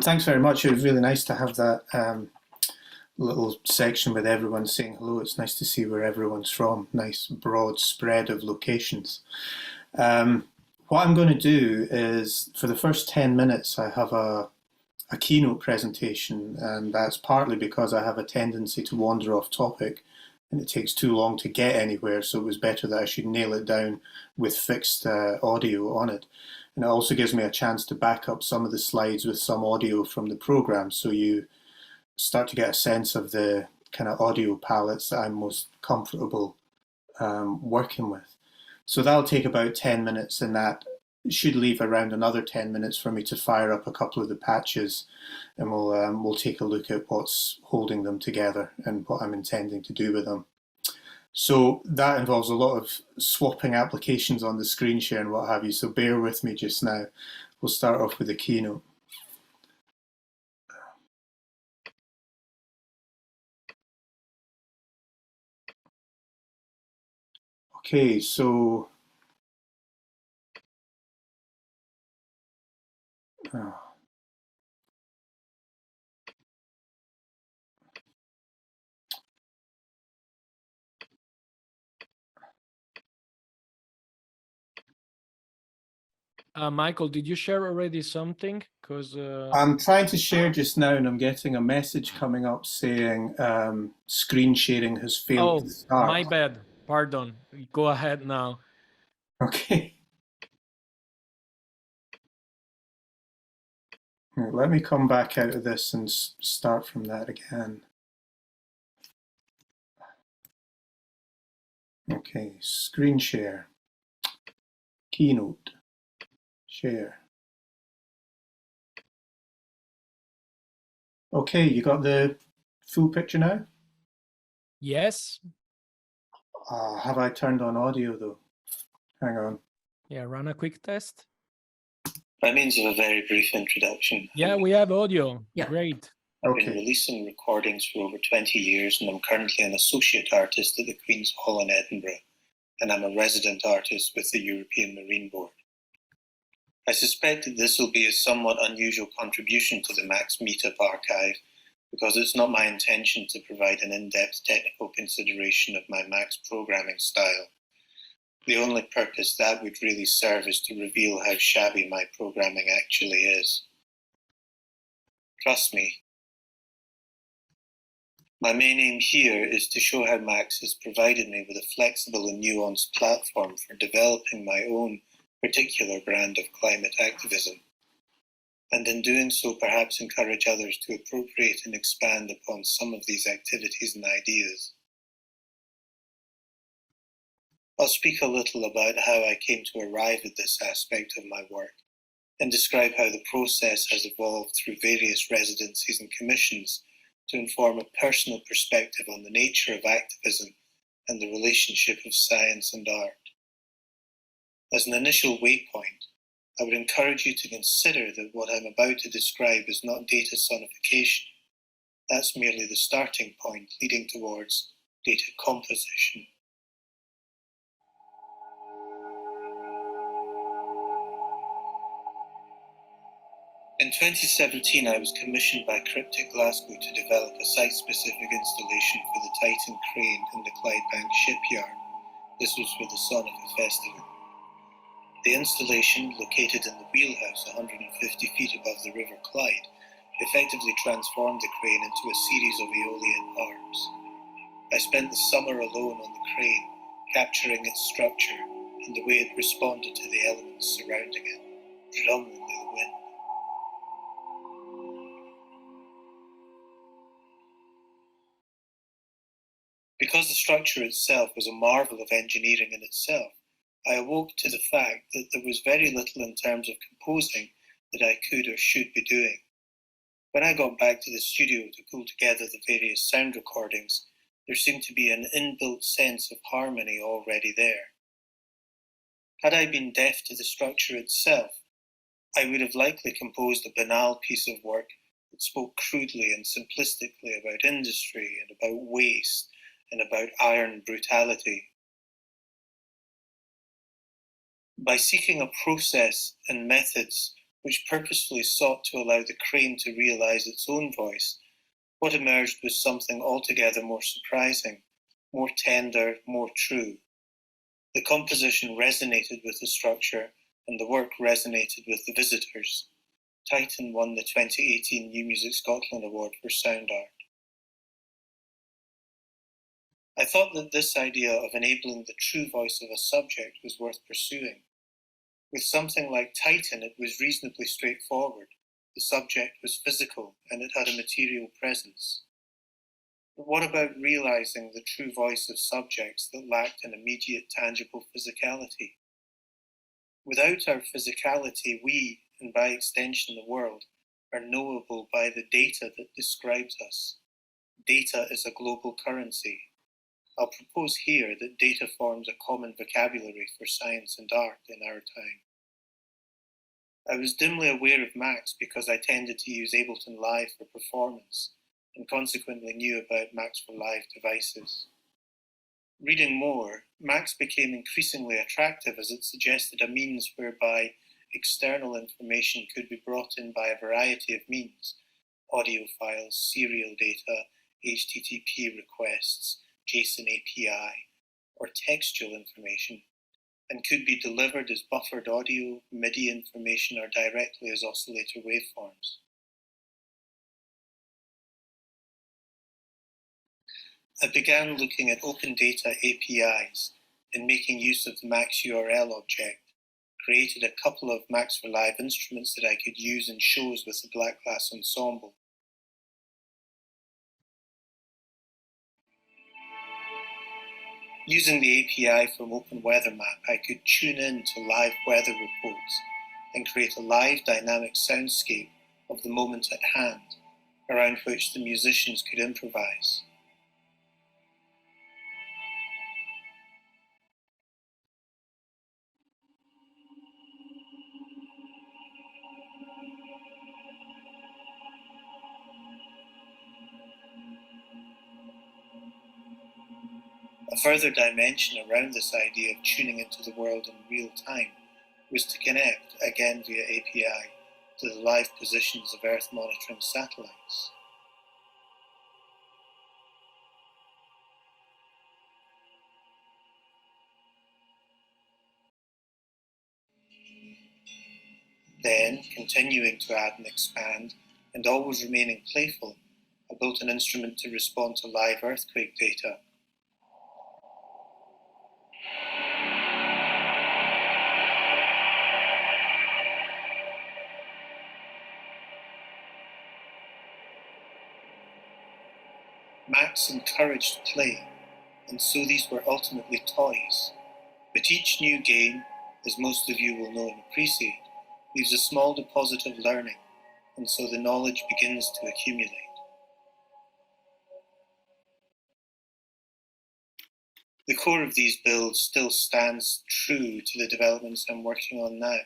Thanks very much. It was really nice to have that little section with everyone saying hello. It's nice to see where everyone's from. Nice broad spread of locations. What I'm going to do is, for the first 10 minutes, I have a keynote presentation, and that's partly because I have a tendency to wander off topic and it takes too long to get anywhere, so it was better that I should nail it down with fixed audio on it. And it also gives me a chance to back up some of the slides with some audio from the program, so you start to get a sense of the kind of audio palettes that I'm most comfortable working with. So that'll take about 10 minutes, and that should leave around another 10 minutes for me to fire up a couple of the patches, and we'll take a look at what's holding them together and what I'm intending to do with them. So that involves a lot of swapping applications on the screen share and what have you, so bear with me just now. We'll start off with the keynote. Okay, so Michael, did you share already something? Because I'm trying to share just now, and I'm getting a message coming up saying screen sharing has failed to start. My bad. Pardon. Go ahead now. Okay. Let me come back out of this and start from that again. Okay, screen share, keynote, share. Okay, you got the full picture now? Yes. Have I turned on audio though? Hang on. Yeah, run a quick test. By means of a very brief introduction. Yeah, we have audio. Yeah. Great. I've been releasing recordings for over 20 years, and I'm currently an associate artist at the Queen's Hall in Edinburgh, and I'm a resident artist with the European Marine Board. I suspect that this will be a somewhat unusual contribution to the Max Meetup archive, because it's not my intention to provide an in-depth technical consideration of my Max programming style. The only purpose that would really serve is to reveal how shabby my programming actually is. Trust me. My main aim here is to show how Max has provided me with a flexible and nuanced platform for developing my own particular brand of climate activism, and in doing so perhaps encourage others to appropriate and expand upon some of these activities and ideas. I'll speak a little about how I came to arrive at this aspect of my work, and describe how the process has evolved through various residencies and commissions to inform a personal perspective on the nature of activism and the relationship of science and art. As an initial waypoint, I would encourage you to consider that what I'm about to describe is not data sonification. That's merely the starting point leading towards data composition. In 2017, I was commissioned by Cryptic Glasgow to develop a site-specific installation for the Titan crane in the Clydebank shipyard. This was for the Sonica Festival. The installation, located in the wheelhouse 150 feet above the River Clyde, effectively transformed the crane into a series of aeolian arms. I spent the summer alone on the crane, capturing its structure and the way it responded to the elements surrounding it, predominantly the wind. Because the structure itself was a marvel of engineering in itself, I awoke to the fact that there was very little in terms of composing that I could or should be doing. When I got back to the studio to pull together the various sound recordings, there seemed to be an inbuilt sense of harmony already there. Had I been deaf to the structure itself, I would have likely composed a banal piece of work that spoke crudely and simplistically about industry and about waste and about iron brutality. By seeking a process and methods which purposefully sought to allow the crane to realize its own voice, what emerged was something altogether more surprising, more tender, more true. The composition resonated with the structure, and the work resonated with the visitors. Titan won the 2018 New Music Scotland Award for Sound Art. I thought that this idea of enabling the true voice of a subject was worth pursuing. With something like Titan, it was reasonably straightforward. The subject was physical, and it had a material presence. But what about realizing the true voice of subjects that lacked an immediate, tangible physicality? Without our physicality, we, and by extension the world, are knowable by the data that describes us. Data is a global currency. I'll propose here that data forms a common vocabulary for science and art in our time. I was dimly aware of Max because I tended to use Ableton Live for performance, and consequently knew about Max for Live devices. Reading more, Max became increasingly attractive as it suggested a means whereby external information could be brought in by a variety of means: audio files, serial data, HTTP requests, JSON API, or textual information, and could be delivered as buffered audio, MIDI information, or directly as oscillator waveforms. I began looking at open data APIs and making use of the Max URL object, created a couple of Max for Live instruments that I could use in shows with the Black Glass Ensemble. Using the API from Open Weather Map, I could tune in to live weather reports and create a live dynamic soundscape of the moment at hand, around which the musicians could improvise. A further dimension around this idea of tuning into the world in real time was to connect, again via API, to the live positions of Earth monitoring satellites. Then, continuing to add and expand, and always remaining playful, I built an instrument to respond to live earthquake data. Max encouraged play, and so these were ultimately toys. But each new game, as most of you will know and appreciate, leaves a small deposit of learning, and so the knowledge begins to accumulate. The core of these builds still stands true to the developments I'm working on now.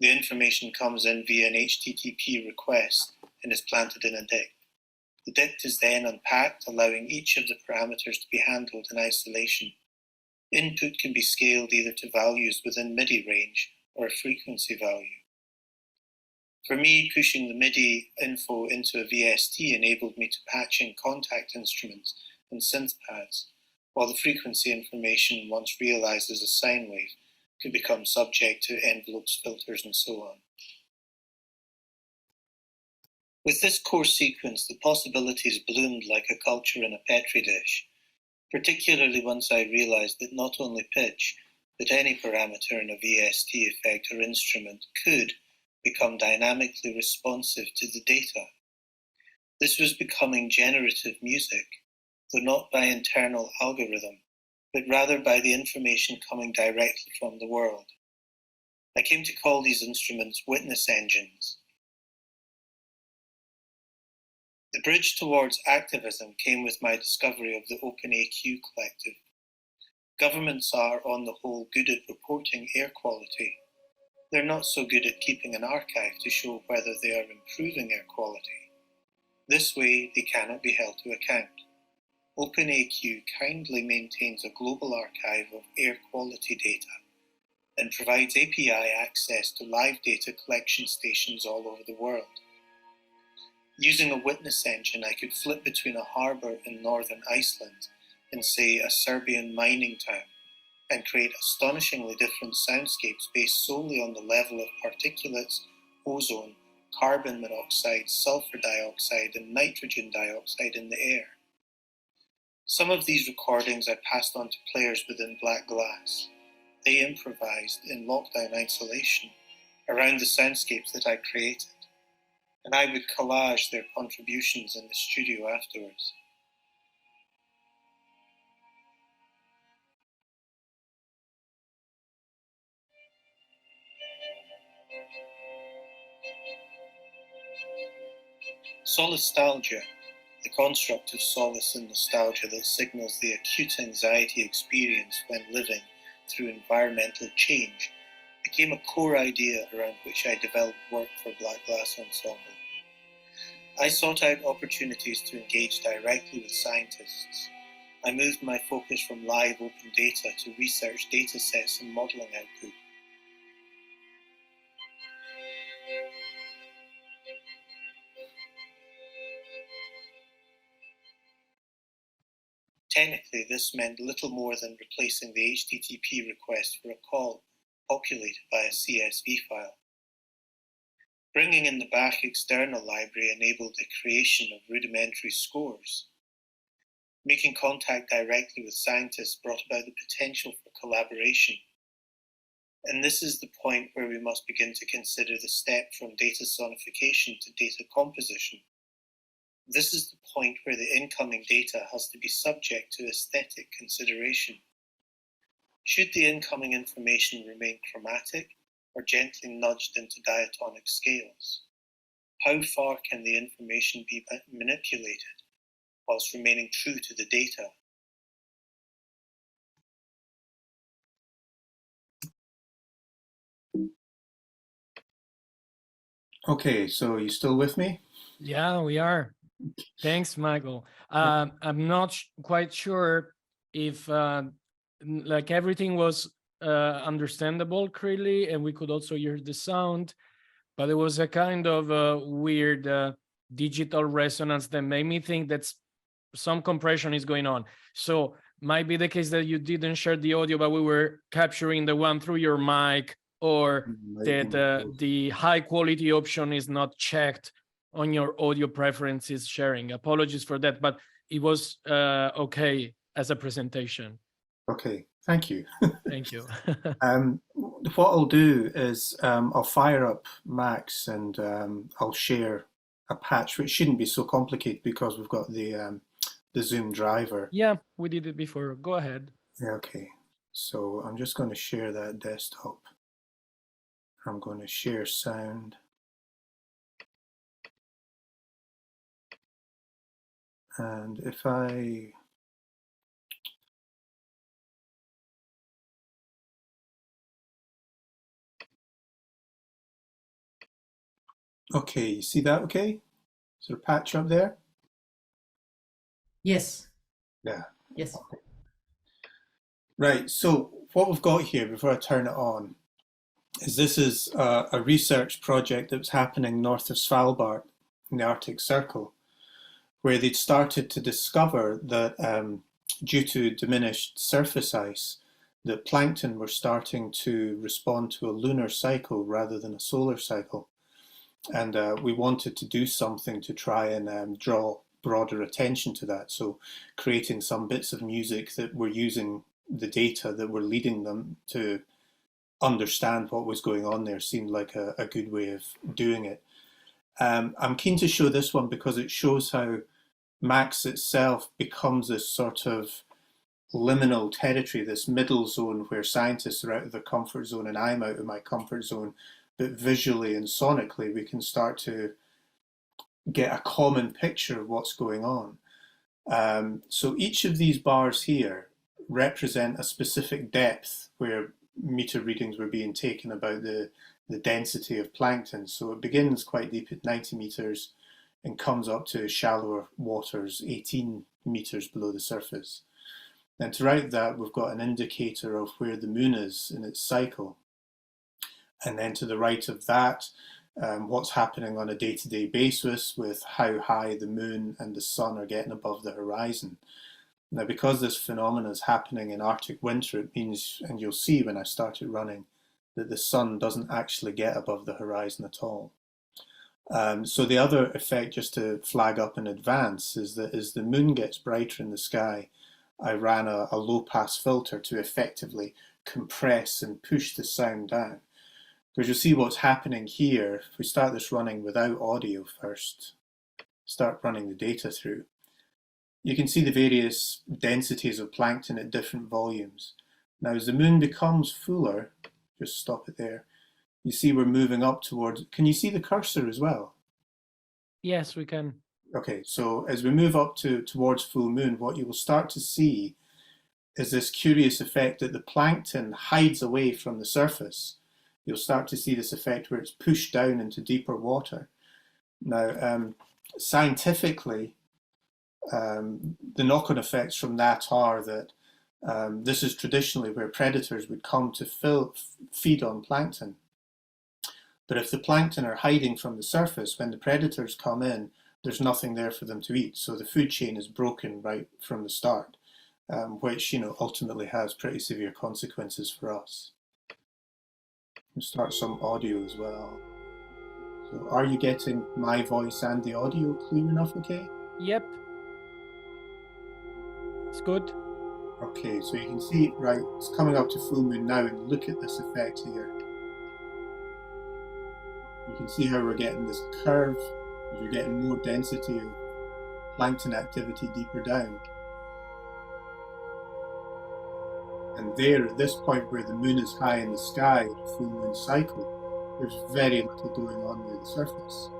The information comes in via an HTTP request and is planted in a dict. The dict is then unpacked, allowing each of the parameters to be handled in isolation. Input can be scaled either to values within MIDI range or a frequency value. For me, pushing the MIDI info into a VST enabled me to patch in contact instruments and synth pads, while the frequency information, once realized as a sine wave, could become subject to envelopes, filters, and so on. With this core sequence, the possibilities bloomed like a culture in a petri dish, particularly once I realized that not only pitch, but any parameter in a VST effect or instrument could become dynamically responsive to the data. This was becoming generative music, though not by internal algorithm, but rather by the information coming directly from the world. I came to call these instruments witness engines. The bridge towards activism came with my discovery of the OpenAQ collective. Governments are, on the whole, good at reporting air quality. They're not so good at keeping an archive to show whether they are improving air quality. This way, they cannot be held to account. OpenAQ kindly maintains a global archive of air quality data, and provides API access to live data collection stations all over the world. Using a witness engine, I could flip between a harbour in northern Iceland and, say, a Serbian mining town, and create astonishingly different soundscapes based solely on the level of particulates, ozone, carbon monoxide, sulfur dioxide, and nitrogen dioxide in the air. Some of these recordings I passed on to players within Black Glass. They improvised in lockdown isolation around the soundscapes that I created, and I would collage their contributions in the studio afterwards. Solastalgia, the construct of solace and nostalgia that signals the acute anxiety experienced when living through environmental change, became a core idea around which I developed work for Black Glass Ensemble. I sought out opportunities to engage directly with scientists. I moved my focus from live open data to research data sets and modelling output. Technically, this meant little more than replacing the HTTP request for a call populated by a CSV file. Bringing in the Bach external library enabled the creation of rudimentary scores. Making contact directly with scientists brought about the potential for collaboration. And this is the point where we must begin to consider the step from data sonification to data composition. This is the point where the incoming data has to be subject to aesthetic consideration. Should the incoming information remain chromatic or gently nudged into diatonic scales? How far can the information be manipulated whilst remaining true to the data? Okay, so are you still with me? Yeah, we are. Thanks, Michael. I'm not quite sure if like everything was understandable clearly, and we could also hear the sound, but there was a kind of weird digital resonance that made me think that some compression is going on. So might be the case that you didn't share the audio, but we were capturing the one through your mic, or that the high quality option is not checked on your audio preferences sharing. Apologies for that, but it was okay as a presentation. Okay, thank you. Thank you. What I'll do is I'll fire up Max and I'll share a patch, which shouldn't be so complicated because we've got the Zoom driver. Yeah, we did it before. Go ahead. Yeah, okay, so I'm just going to share that desktop. I'm going to share sound. And if I okay, you see that okay? Is there a patch up there? Yes. Yeah. Yes. Right, so what we've got here before I turn it on is this is a research project that was happening north of Svalbard in the Arctic Circle, where they'd started to discover that due to diminished surface ice, that plankton were starting to respond to a lunar cycle rather than a solar cycle. And we wanted to do something to try and draw broader attention to that. So creating some bits of music that were using the data that were leading them to understand what was going on there seemed like a good way of doing it. I'm keen to show this one because it shows how Max itself becomes this sort of liminal territory, this middle zone where scientists are out of their comfort zone and I'm out of my comfort zone, but visually and sonically we can start to get a common picture of what's going on. So each of these bars here represent a specific depth where meter readings were being taken about the density of plankton. So it begins quite deep at 90 meters and comes up to shallower waters, 18 meters below the surface. And throughout that, we've got an indicator of where the moon is in its cycle. And then to the right of that, what's happening on a day-to-day basis with how high the moon and the sun are getting above the horizon. Now, because this phenomena is happening in Arctic winter, it means, and you'll see when I started running, that the sun doesn't actually get above the horizon at all. So the other effect, just to flag up in advance, is that as the moon gets brighter in the sky, I ran a low-pass filter to effectively compress and push the sound down. Because you'll see what's happening here. If we start this running without audio first, start running the data through, you can see the various densities of plankton at different volumes. Now, as the moon becomes fuller, just stop it there, you see we're moving up towards, can you see the cursor as well? Yes, we can. Okay, so as we move up towards full moon, what you will start to see is this curious effect that the plankton hides away from the surface. You'll start to see this effect where it's pushed down into deeper water. Now, scientifically, the knock-on effects from that are that this is traditionally where predators would come to feed on plankton. But if the plankton are hiding from the surface, when the predators come in, there's nothing there for them to eat. So the food chain is broken right from the start, which, ultimately has pretty severe consequences for us. We'll start some audio as well. So are you getting my voice and the audio clear enough, okay? Yep. It's good. Okay, so you can see, right, it's coming up to full moon now, and look at this effect here. You can see how we're getting this curve, you're getting more density of plankton activity deeper down. And there, at this point where the moon is high in the sky, the full moon cycle, there's very little going on near the surface.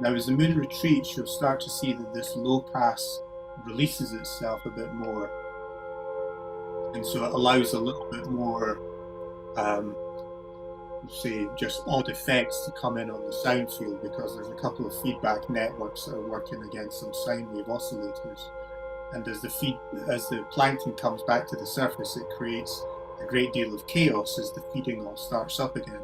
Now, as the moon retreats, you'll start to see that this low pass releases itself a bit more. And so it allows a little bit more, say, just odd effects to come in on the sound field, because there's a couple of feedback networks that are working against some sine wave oscillators. And as the plankton comes back to the surface, it creates a great deal of chaos as the feeding all starts up again.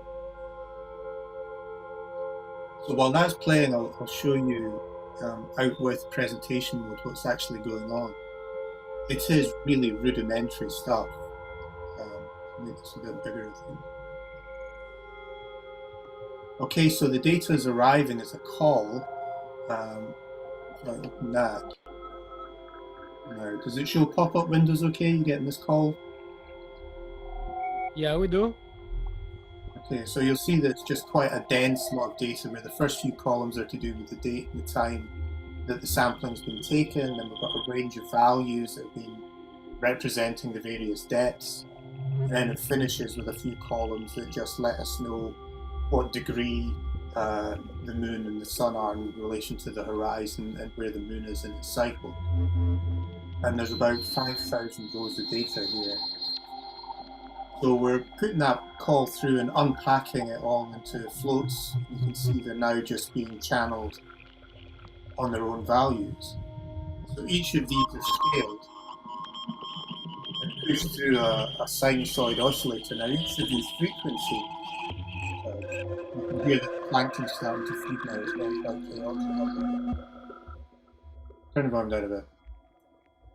So while that's playing, I'll show you out with presentation mode what's actually going on. It is really rudimentary stuff. Make this a bit bigger, I think. Okay, so the data is arriving as a call. If I open that. Now, does it show pop-up windows okay? You getting this call? Yeah, we do. Okay, so you'll see that it's just quite a dense lot of data, where the first few columns are to do with the date and the time that the sampling's been taken, and we've got a range of values that have been representing the various depths, and then it finishes with a few columns that just let us know what degree the moon and the sun are in relation to the horizon and where the moon is in its cycle. And there's about 5,000 rows of data here. So we're putting that call through and unpacking it all into floats. You can see they're now just being channeled on their own values. So each of these is scaled and pushed through a sinusoid oscillator. Now each of these frequencies, you can hear the plankton starting to feed now. It's getting quite chaotic. Turn the volume down a bit.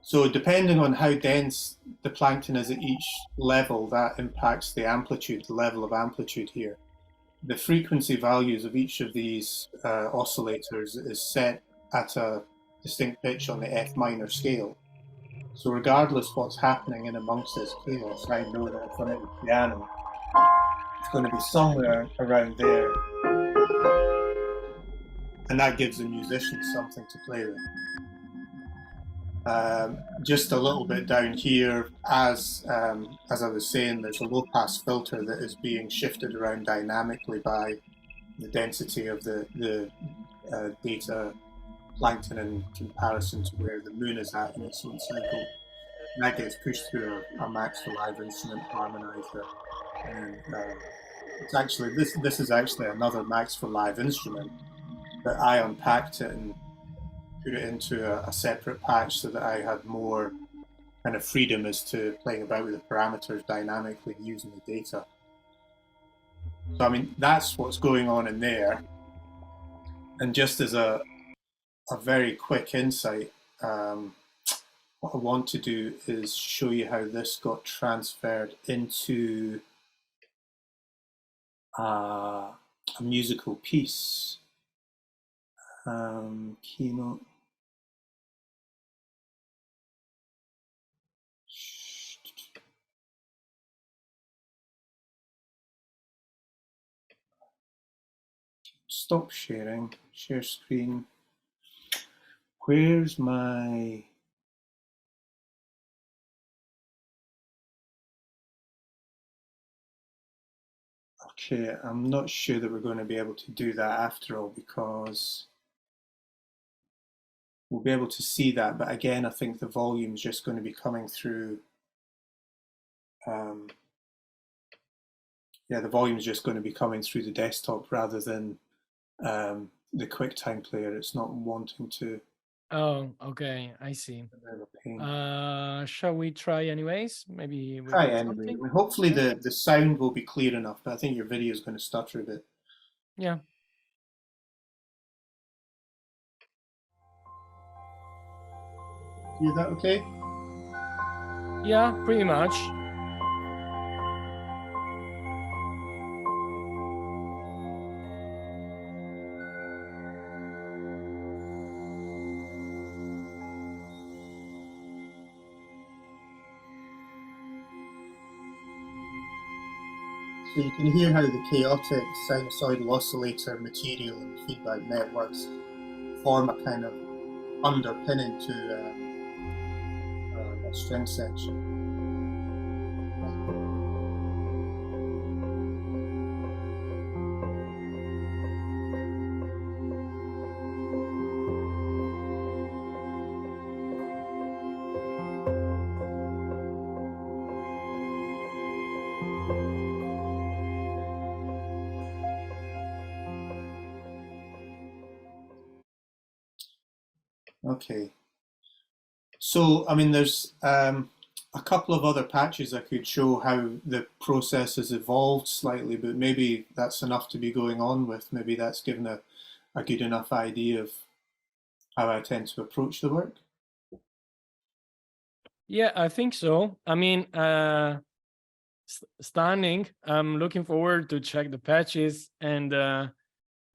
So depending on how dense the plankton is at each level, that impacts the amplitude, the level of amplitude here. The frequency values of each of these oscillators is set at a distinct pitch on the F minor scale. So regardless what's happening in amongst this chaos, I know that if I'm at the piano, it's going to be somewhere around there. And that gives the musician something to play with. Just a little bit down here, as I was saying, there's a low-pass filter that is being shifted around dynamically by the density of the data plankton in comparison to where the moon is at in its own cycle. And that gets pushed through a Max for Live instrument harmonizer. And it's actually this is actually another Max for Live instrument, but I unpacked it and put it into a separate patch so that I had more kind of freedom as to playing about with the parameters dynamically using the data. So, I mean, that's what's going on in there. And just as a very quick insight, what I want to do is show you how this got transferred into a musical piece. Keynote. Stop sharing, share screen. Where's my... Okay, I'm not sure that we're going to be able to do that after all, because we'll be able to see that, but again, I think the volume is just going to be coming through. Yeah, the volume is just going to be coming through the desktop rather than the QuickTime player. It's not wanting to. Oh, okay, I see. Shall we try anyways? Maybe we Try get anyway. something? I mean, hopefully Yeah. the sound will be clear enough, but I think your video is going to stutter a bit. Yeah. Is that okay? Yeah, pretty much. So you can hear how the chaotic sinusoidal oscillator material and feedback networks form a kind of underpinning to a string section. Okay. So, I mean, there's a couple of other patches I could show how the process has evolved slightly, but maybe that's enough to be going on with. Maybe that's given a good enough idea of how I tend to approach the work. Yeah, I think so. I mean, stunning. I'm looking forward to check the patches, and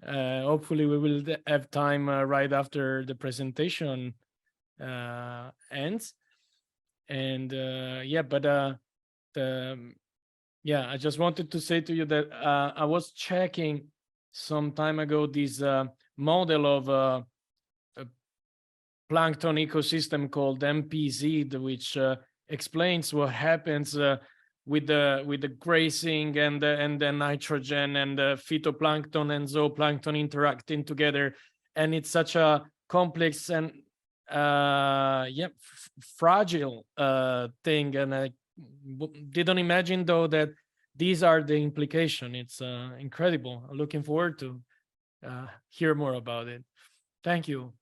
hopefully we will have time right after the presentation ends. And yeah, but yeah, I just wanted to say to you that I was checking some time ago this model of a plankton ecosystem called MPZ, which explains what happens with the grazing and the nitrogen and the phytoplankton and zooplankton interacting together, and it's such a complex and yeah, fragile thing, and I didn't imagine though that these are the implication. It's incredible. I'm looking forward to hear more about it. Thank you.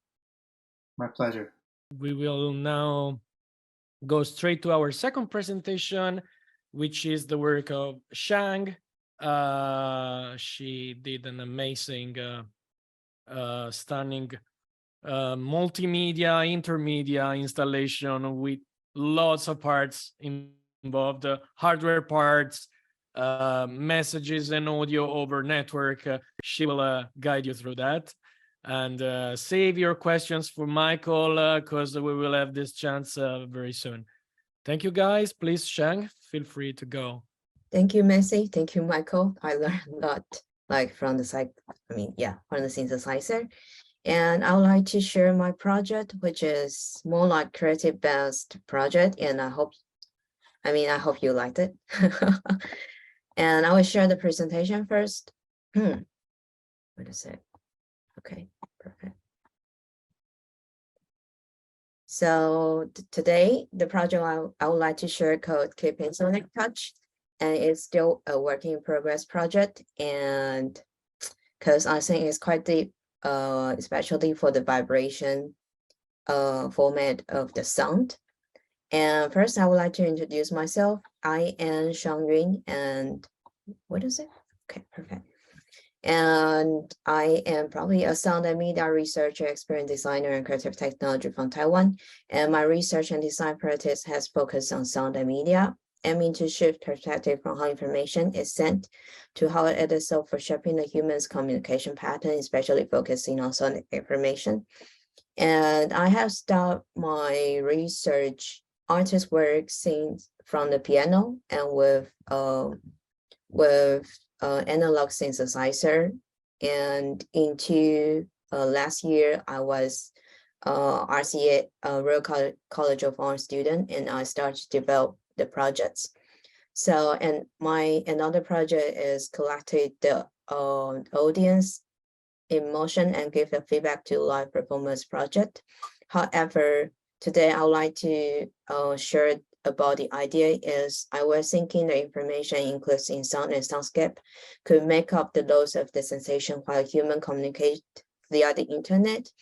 My pleasure. We will now go straight to our second presentation, which is the work of Shang. She did an amazing, stunning multimedia, intermedia installation with lots of parts involved, hardware parts, messages and audio over network. She will guide you through that. And save your questions for Michael, because we will have this chance very soon. Thank you, guys. Please, Shang, feel free to go. Thank you, Messi. Thank you, Michael. I learned a lot, like from the from the synthesizer. And I would like to share my project, which is more like creative-based project. And I hope you liked it. And I will share the presentation first. What is it? Okay, perfect. So today, the project I would like to share called Keeping Sonic Touch, and it's still a work in progress project. And because I think it's quite deep, especially for the vibration format of the sound. And first, I would like to introduce myself. I am Shangyun, and what is it? Okay, perfect. And I am probably a sound and media researcher, experience designer, and creative technology from Taiwan. And my research and design practice has focused on sound and media, aiming to shift perspective from how information is sent to how it is sold for shaping the human's communication pattern, especially focusing on sonic information. And I have started my research artist work since from the piano and with analog synthesizer. And into last year, I was RCA, Royal College of Art student, and I started to develop the projects. So, and my another project is collected the audience emotion and give the feedback to live performance project. However, today I would like to share about the idea is I was thinking the information includes in sound and soundscape could make up the loss of the sensation while human communicate via the internet.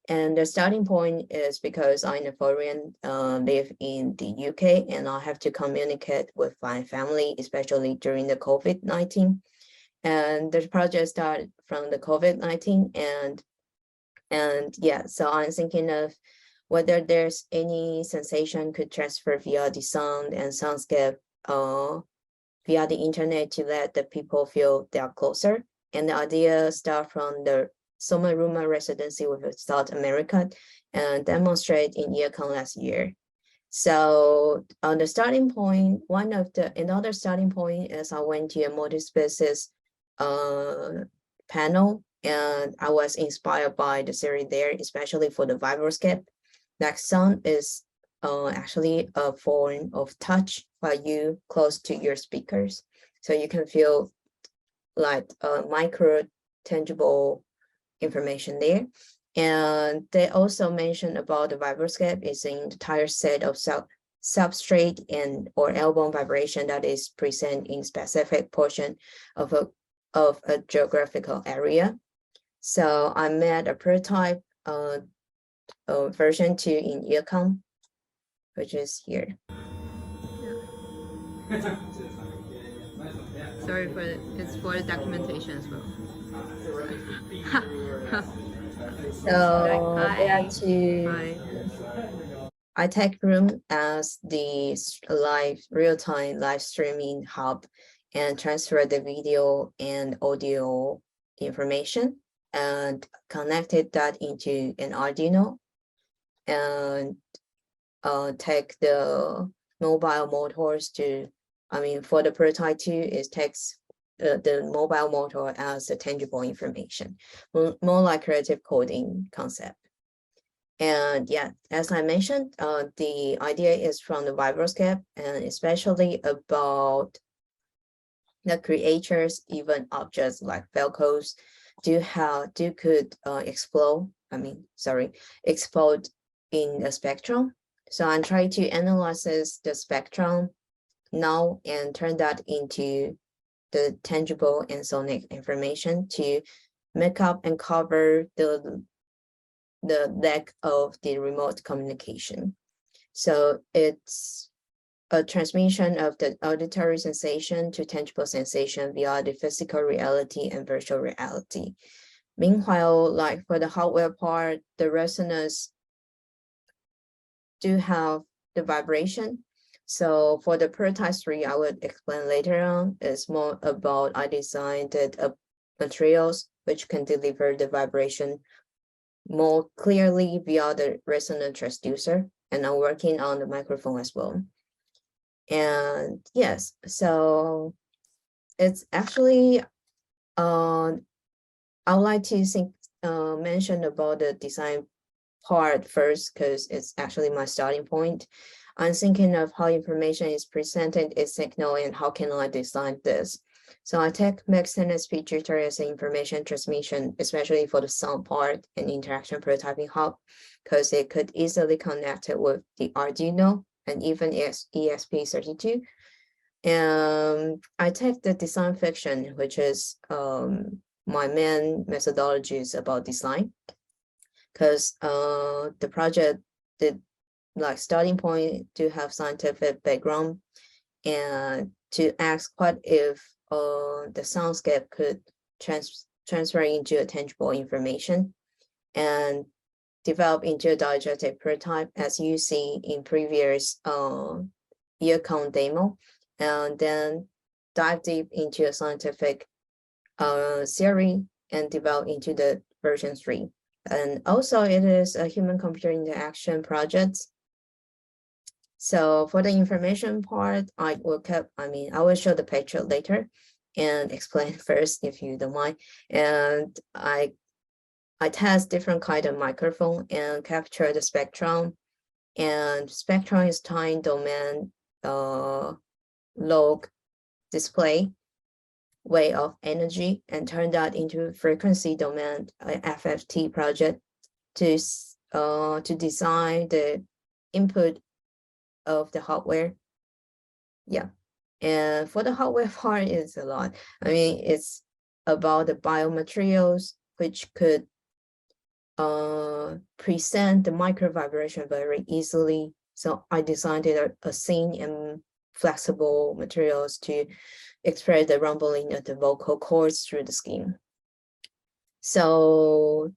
And the starting point is because I'm a foreign, live in the UK, and I have to communicate with my family, especially during the COVID-19. And the project started from the COVID-19, and yeah, so I'm thinking of whether there's any sensation could transfer via the sound and soundscape via the internet to let the people feel they are closer. And the idea start from the summer rumor residency with South America and demonstrate in YearCon last year. So on the starting point, another starting point is I went to a multi-species panel, and I was inspired by the series there, especially for the vibroscape. That sound is actually a form of touch while you close to your speakers. So you can feel like a micro tangible information there. And they also mentioned about the vibroscape is an entire set of substrate and or elbow vibration that is present in specific portion of a geographical area. So I made a prototype version 2 in YearCon, which is here. Sorry for it's for the documentation as well. So there are two. I take room as the real-time live streaming hub and transfer the video and audio information and connected that into an Arduino and take the mobile motors to, for the prototype 2, it takes the mobile motor as a tangible information, more like creative coding concept. And yeah, as I mentioned, the idea is from the vibroscape, and especially about the creatures, even objects like Velcros could explode in the spectrum. So I'm trying to analyze the spectrum now and turn that into the tangible and sonic information to make up and cover the lack of the remote communication. So it's a transmission of the auditory sensation to tangible sensation via the physical reality and virtual reality. Meanwhile, like for the hardware part, the resonance do have the vibration. So for the prototype 3, I would explain later on, it's more about I designed materials which can deliver the vibration more clearly via the resonant transducer, and I'm working on the microphone as well. And yes, so it's actually I would like to mention about the design part first, because it's actually my starting point. I'm thinking of how information is presented, its signal, and how can I design this. So I take mixed and speech jitter as an information transmission, especially for the sound part and interaction prototyping hub, because it could easily connect it with the Arduino and even ESP32. And I take the design fiction, which is my main methodologies about design, because the project did like starting point to have scientific background and to ask what if the soundscape could transfer into a tangible information and develop into a diegetic prototype, as you see in previous year count demo, and then dive deep into a scientific theory and develop into the version 3. And also it is a human computer interaction project. So for the information part, I will show the picture later and explain first if you don't mind. And I test different kind of microphone and capture the spectrum. And spectrum is time domain log display way of energy, and turn that into frequency domain FFT project to design the input of the hardware. Yeah, and for the hardware part, it's a lot. I mean, it's about the biomaterials which could present the micro vibration very easily. So I designed a thin and flexible materials to express the rumbling of the vocal cords through the skin. So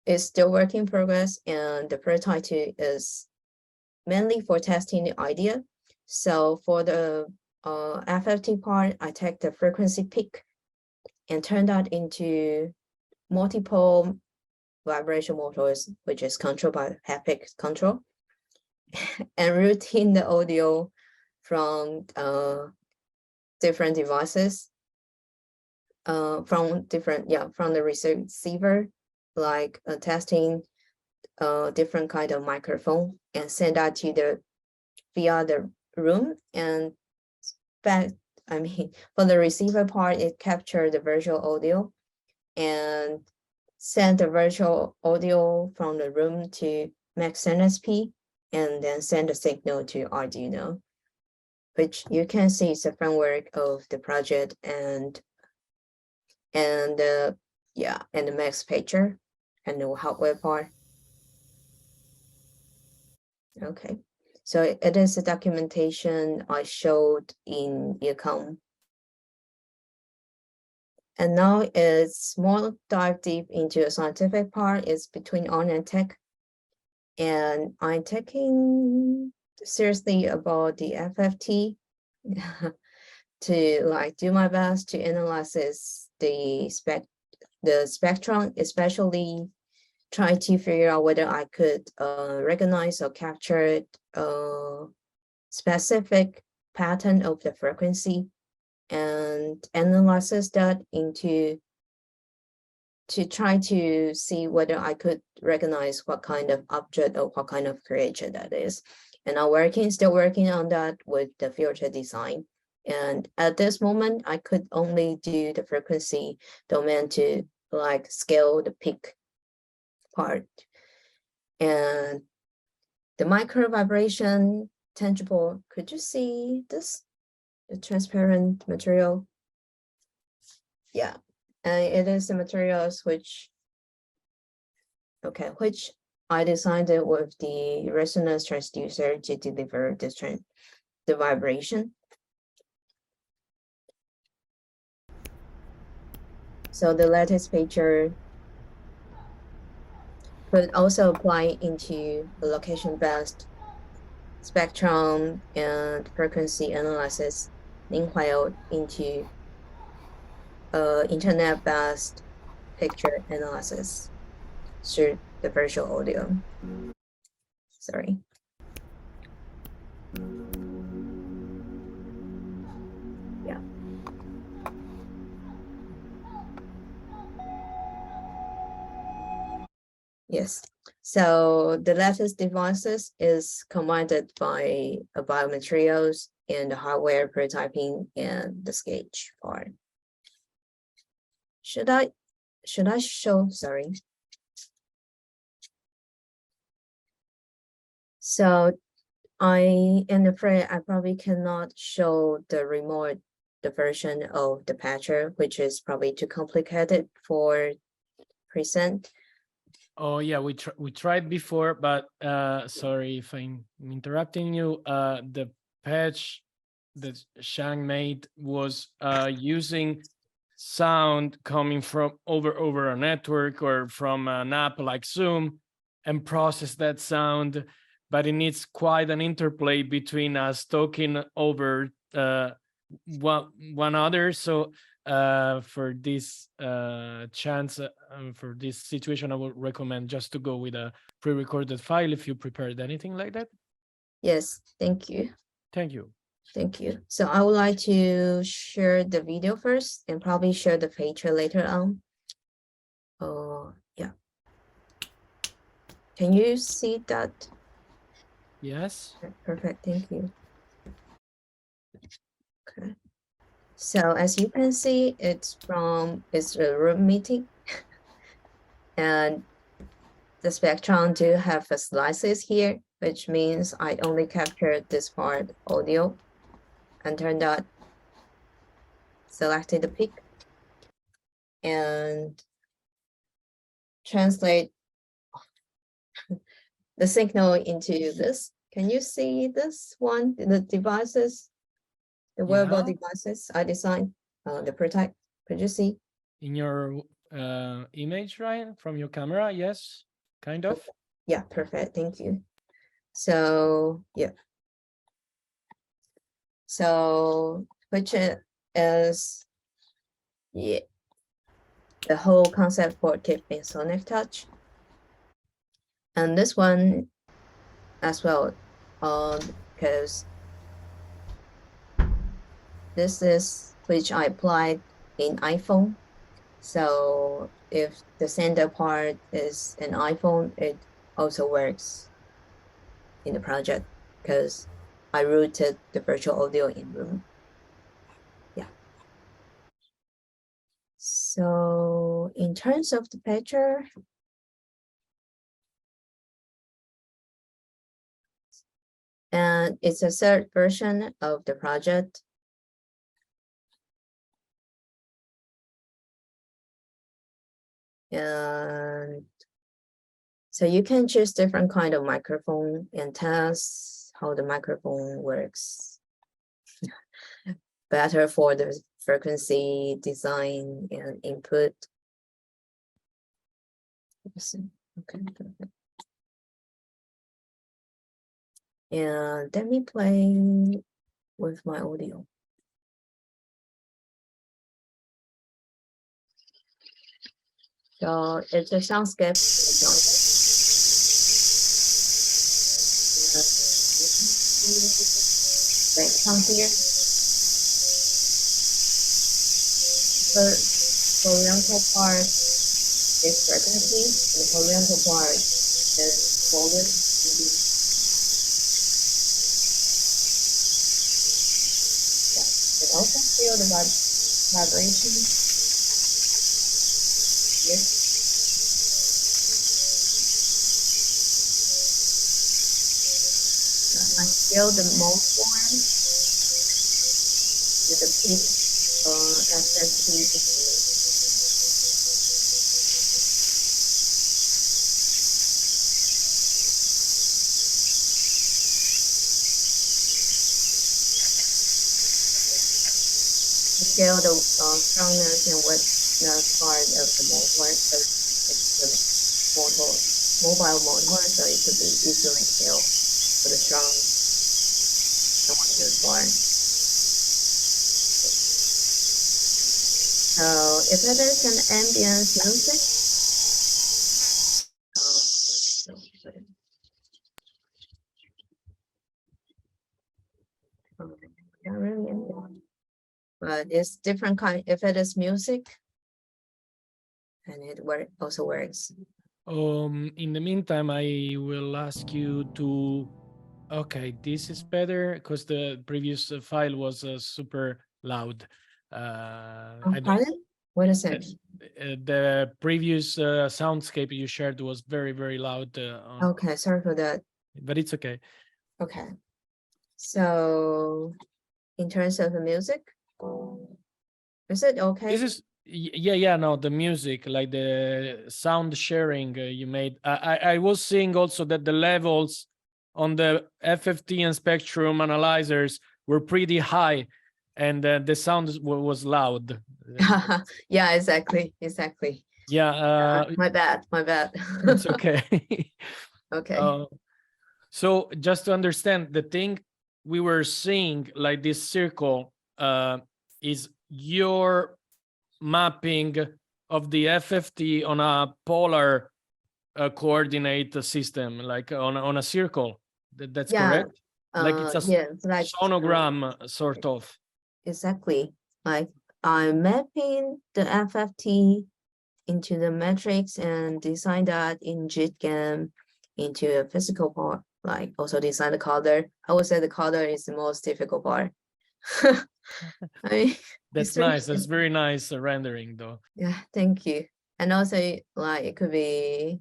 it's still work in progress, and the prototype is mainly for testing the idea. So for the FFT part, I take the frequency peak and turn that into multiple vibration motors, which is controlled by haptic control, and routing the audio from different devices, from the receiver, like testing different kind of microphone, and send that to via the room. And for the receiver part, it captured the virtual audio and send the virtual audio from the room to Max NSP, and then send the signal to Arduino, which you can see is the framework of the project and the Max picture and the hardware part. Okay, so it is a documentation I showed in Econ. And now it's more dive deep into a scientific part. It's between art and tech. And I'm taking seriously about the FFT to do my best to analyze the spectrum, especially try to figure out whether I could recognize or capture specific pattern of the frequency, and analyzes that to try to see whether I could recognize what kind of object or what kind of creature that is. And I'm still working on that with the future design. And at this moment, I could only do the frequency domain to scale the peak part. And the micro vibration tangible, could you see this? The transparent material. Yeah, and it is the materials which I designed it with the resonance transducer to deliver the vibration. So the lattice picture could also apply into the location-based spectrum and frequency analysis, meanwhile into internet-based picture analysis through the virtual audio. Sorry. Yeah. Yes. So the lattice devices is combined by biomaterials and the hardware prototyping and the sketch part. Should I show? Sorry. So I am afraid I probably cannot show the version of the patcher, which is probably too complicated for present. Oh yeah, we tried before, but sorry if I'm interrupting you. The patch that Shang made was using sound coming from over a network or from an app like Zoom and process that sound, but it needs quite an interplay between us talking over one other. So for this chance, for this situation, I would recommend just to go with a pre-recorded file if you prepared anything like that. Yes, thank you. Thank you. Thank you. So I would like to share the video first and probably share the picture later on. Oh, yeah. Can you see that? Yes. Perfect, thank you. Okay. So as you can see, it's a room meeting. And the spectrum do have a slices here, which means I only captured this part audio and turned out selected the peak and translate the signal into this. Can you see this one? The devices, the wearable Yeah. devices I designed, the prototype. Could you see? In your image, Ryan, from your camera, yes, kind of. Yeah, perfect. Thank you. So yeah. So which is yeah, the whole concept for keeping sonic touch. And this one as well, because this is which I applied in iPhone. So if the sender part is an iPhone, it also works in the project because I routed the virtual audio in room. Yeah. So in terms of the picture, and it's a third version of the project. And so you can choose different kind of microphone and test how the microphone works better for the frequency design and input. Okay, perfect. And let me play with my audio. So it's a soundscape. Come here. The oriental part is frequency, and the oriental part is volume. Yeah. And also feel the vibration. Here. I feel the mode form with the peak SST. Scale the strongness and what part of the motor, so it's the mobile motor, so it could be easily scaled for the strong and what is part. So if it is an ambient music, not really ambient. But it's different kind. If it is music, and it also works. In the meantime, I will ask you to. Okay, this is better because the previous file was super loud. Pardon? What is it? The previous soundscape you shared was very loud. Okay, sorry for that. But it's okay. Okay. So, in terms of the music, is it okay? This is yeah no, the music, like the sound sharing you made. I was seeing also that the levels on the FFT and spectrum analyzers were pretty high, and the sound was loud. Yeah, exactly. Yeah, My bad. it's okay. Okay. So just to understand, the thing we were seeing, like this circle, is your mapping of the FFT on a polar coordinate system, like on a circle. That's Yeah. correct? Like it's a Yeah, it's like sonogram, sort of. exactly. Like I'm mapping the FFT into the matrix and design that in JIT into a physical part. Like also design the color. I would say the color is the most difficult part. I mean, That's really nice. That's very nice rendering, though. yeah, thank you. And also, like it could be.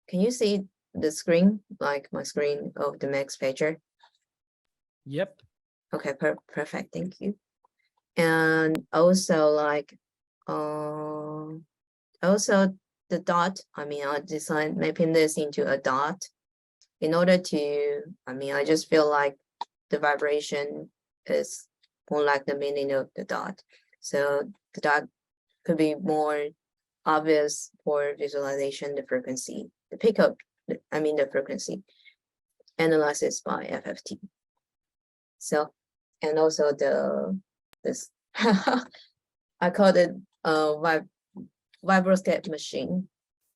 Can you see the screen? Like my screen of the Max pager? Yep. Okay, perfect. Thank you. And also like, also the dot. I mean, I designed mapping this into a dot in order to. I mean, I just feel like the vibration is more like the meaning of the dot. So the dot could be more obvious for visualization, the frequency, the pickup, the frequency analysis by FFT. So, and also this, I called it vibroscape machine,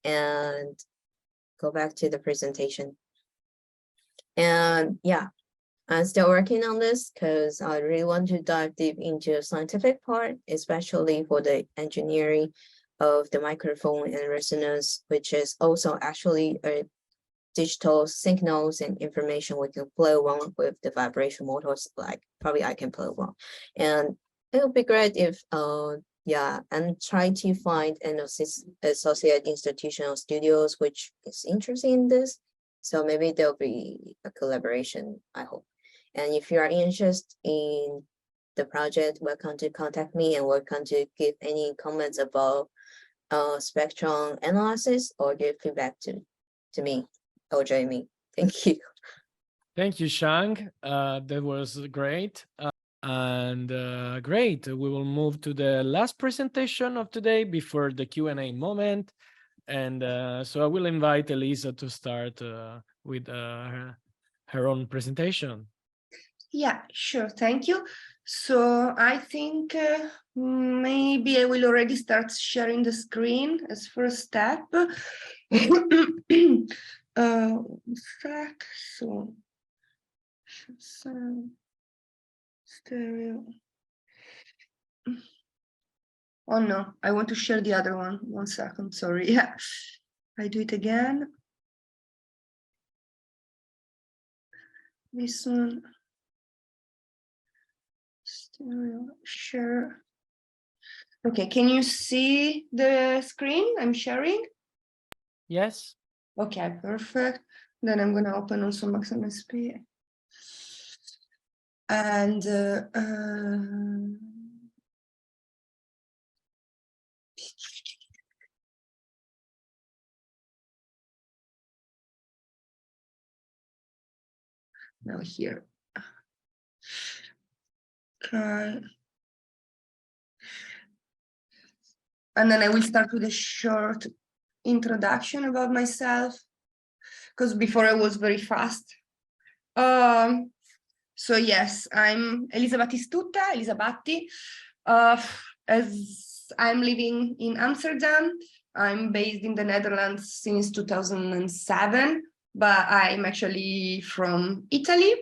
and go back to the presentation. And yeah, I'm still working on this because I really want to dive deep into the scientific part, especially for the engineering of the microphone and resonance, which is also actually a digital signals and information we can play around with the vibration motors. Like probably I can play around, and it would be great if and try to find an associate institutional studios which is interested in this. So maybe there'll be a collaboration, I hope. And if you are interested in the project, welcome to contact me and welcome to give any comments about spectrum analysis or give feedback to me or Jamie. Thank you. Thank you, Shang. That was great. Great. We will move to the last presentation of today before the Q&A moment. And so I will invite Elisa to start with her own presentation. Yeah, sure. Thank you. So I think maybe I will already start sharing the screen as first step. So stereo. Oh no, I want to share the other one. 1 second, sorry. Yeah, I do it again. This one. Stereo, share. Okay, can you see the screen I'm sharing? Yes. Okay, perfect. Then I'm gonna open also Max MSP. And now here. Okay. And then I will start with a short introduction about myself, because before I was very fast. So yes, I'm Elisa Batti. As I'm living in Amsterdam, I'm based in the Netherlands since 2007, but I'm actually from Italy.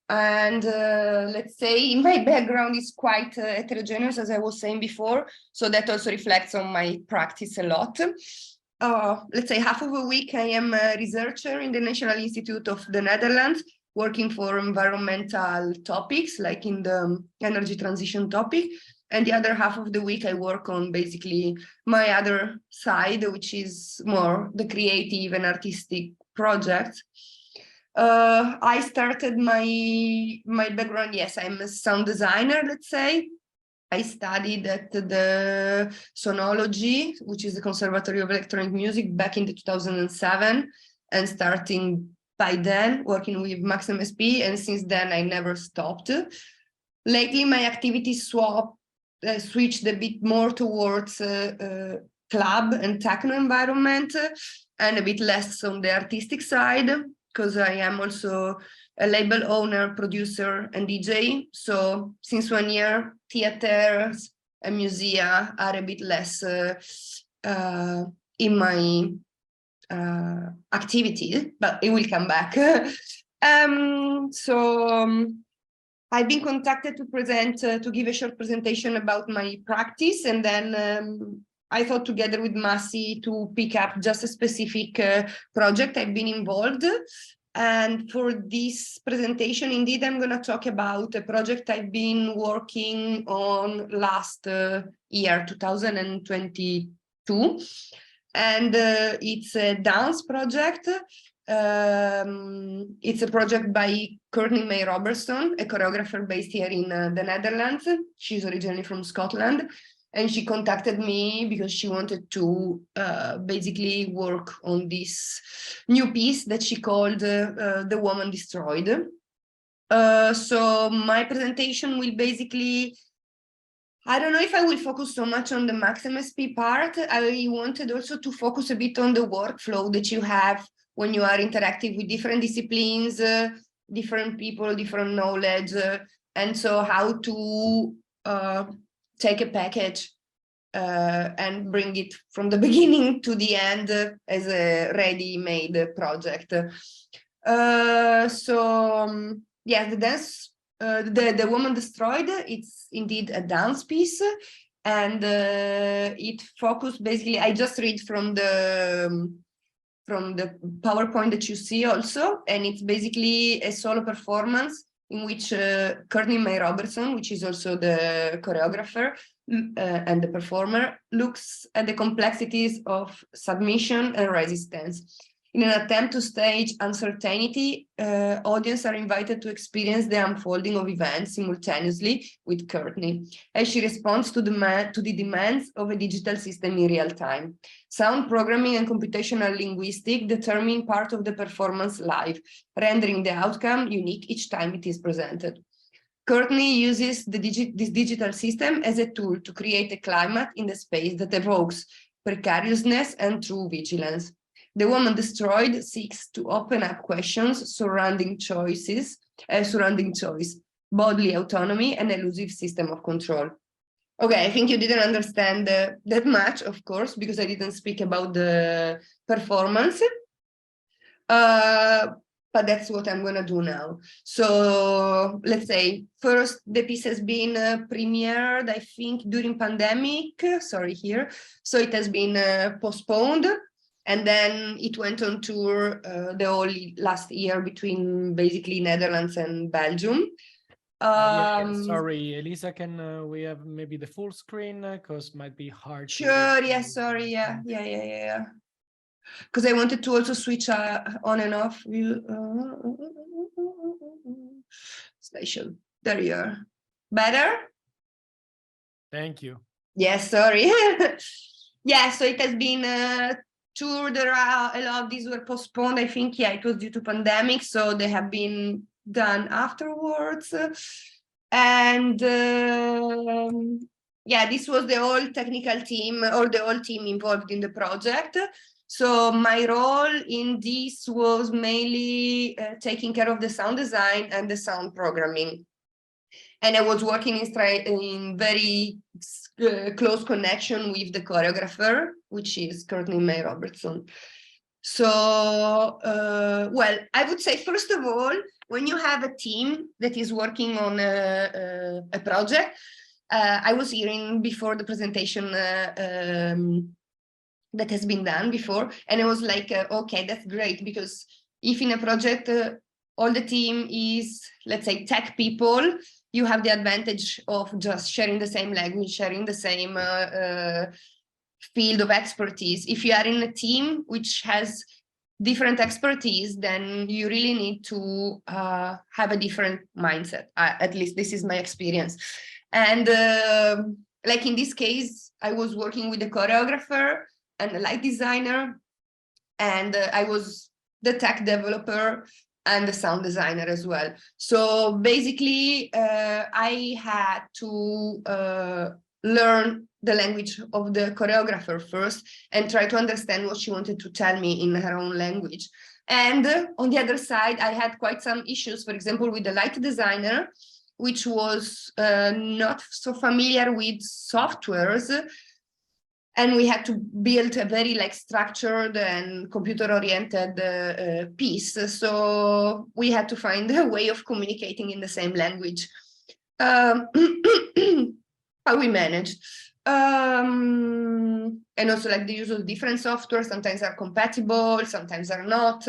And let's say my background is quite heterogeneous, as I was saying before, so that also reflects on my practice a lot. Let's say half of a week I am a researcher in the National Institute of the Netherlands, working for environmental topics, like in the energy transition topic. And the other half of the week I work on basically my other side, which is more the creative and artistic projects. I started my background, yes, I'm a sound designer, let's say. I studied at the Sonology, which is the Conservatory of Electronic Music, back in 2007, and starting by then working with Maximum SP, and since then I never stopped. Lately, my activities switched a bit more towards club and techno environment, and a bit less on the artistic side, because I am also a label owner, producer, and DJ. So since 1 year, theaters and musea are a bit less in my activity, but it will come back. I've been contacted to present, to give a short presentation about my practice, and then I thought together with Massi to pick up just a specific project I've been involved. And for this presentation, indeed, I'm going to talk about a project I've been working on last year, 2022. And it's a dance project. It's a project by Courtney May Robertson, a choreographer based here in the Netherlands. She's originally from Scotland, and she contacted me because she wanted to basically work on this new piece that she called The Woman Destroyed. So my presentation will basically, I don't know if I will focus so much on the Maximum SP part. I wanted also to focus a bit on the workflow that you have when you are interacting with different disciplines, different people, different knowledge, and so how to take a package and bring it from the beginning to the end as a ready-made project. Yeah, the dance, the Woman Destroyed, it's indeed a dance piece, and it focused basically, I just read from the PowerPoint that you see also, and it's basically a solo performance in which Courtney May Robertson, which is also the choreographer and the performer, looks at the complexities of submission and resistance. In an attempt to stage uncertainty, audience are invited to experience the unfolding of events simultaneously with Courtney, as she responds to the demands of a digital system in real time. Sound programming and computational linguistics determine part of the performance live, rendering the outcome unique each time it is presented. Courtney uses this digital system as a tool to create a climate in the space that evokes precariousness and true vigilance. The Woman Destroyed seeks to open up questions surrounding choice, bodily autonomy, and elusive system of control. Okay, I think you didn't understand that much, of course, because I didn't speak about the performance. But that's what I'm going to do now. So let's say first the piece has been premiered, I think, during pandemic. Sorry, here. So it has been postponed. And then it went on tour the whole last year between basically Netherlands and Belgium. Sorry, Elisa, can we have maybe the full screen? Because might be hard. Sure, yeah, sorry, yeah. Because I wanted to also switch on and off. Station, there you are. Better? Thank you. Yes, sorry. Yeah, so it has been toured around, a lot of these were postponed. I think, yeah, it was due to pandemic, so they have been done afterwards. And yeah, this was the whole technical team, or the whole team involved in the project. So my role in this was mainly taking care of the sound design and the sound programming. And I was working in very close connection with the choreographer, which is Courtney May Robertson. So, well, I would say, first of all, when you have a team that is working on a project, I was hearing before the presentation that has been done before, and I was like, okay, that's great, because if in a project all the team is, let's say, tech people, you have the advantage of just sharing the same language, sharing the same field of expertise. If you are in a team which has different expertise, then you really need to have a different mindset. At least this is my experience. And like in this case, I was working with a choreographer and a light designer, and I was the tech developer, and the sound designer as well. So basically, I had to learn the language of the choreographer first and try to understand what she wanted to tell me in her own language. And on the other side, I had quite some issues, for example, with the light designer, which was not so familiar with softwares. And we had to build a very like structured and computer-oriented piece. So we had to find a way of communicating in the same language. How we managed. And also like the use of different software, sometimes are compatible, sometimes are not.